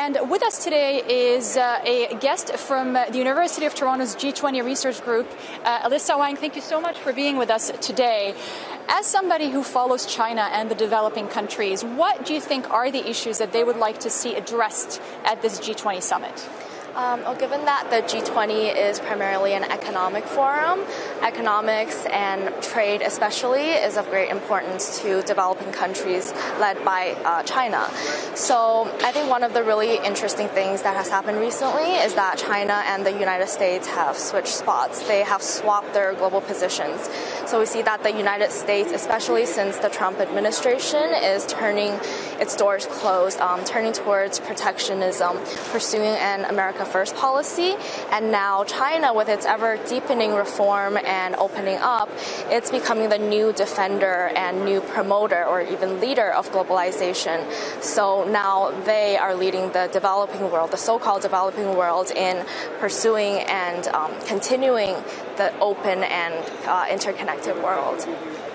And with us today is a guest from the University of Toronto's G20 Research Group, Alissa Wang. Thank you so much for being with us today. As somebody who follows China and the developing countries, what do you think are the issues that they would like to see addressed at this G20 summit? Given that the G20 is primarily an economic forum, economics and trade especially is of great importance to developing countries led by China. So I think one of the really interesting things that has happened recently is that China and the United States have switched spots. They have swapped their global positions. So we see that the United States, especially since the Trump administration, is turning its doors closed, turning towards protectionism, pursuing an America First policy, and now China, with its ever deepening reform and opening up, it's becoming the new defender and new promoter or even leader of globalization. So now they are leading the developing world, the so-called developing world, in pursuing and continuing the open and interconnected world.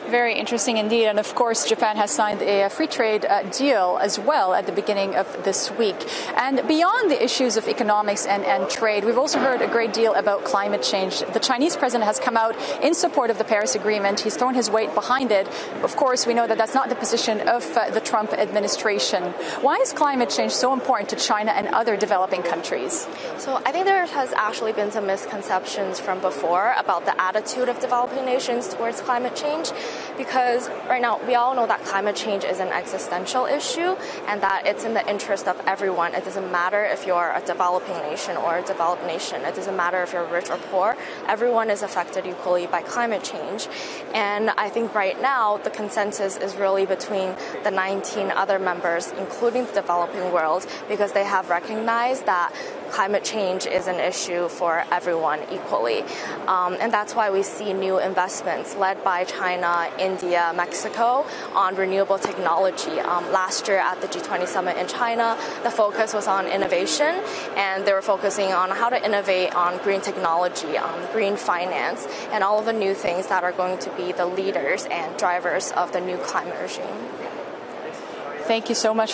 Very interesting indeed. And of course, Japan has signed a free trade deal as well at the beginning of this week. And beyond the issues of economics and trade, we've also heard a great deal about climate change. The Chinese president has come out in support of the Paris Agreement. He's thrown his weight behind it. Of course, we know that that's not the position of the Trump administration. Why is climate change so important to China and other developing countries? So I think there has actually been some misconceptions from before about the attitude of developing nations towards climate change. Because right now, we all know that climate change is an existential issue and that it's in the interest of everyone. It doesn't matter if you're a developing nation or a developed nation. It doesn't matter if you're rich or poor. Everyone is affected equally by climate change. And I think right now, the consensus is really between the 19 other members, including the developing world, because they have recognized that climate change is an issue for everyone equally. And that's why we see new investments led by China, India, Mexico on renewable technology. Last year at the G20 Summit in China, the focus was on innovation, and they were focusing on how to innovate on green technology, green finance, and all of the new things that are going to be the leaders and drivers of the new climate regime. Thank you so much.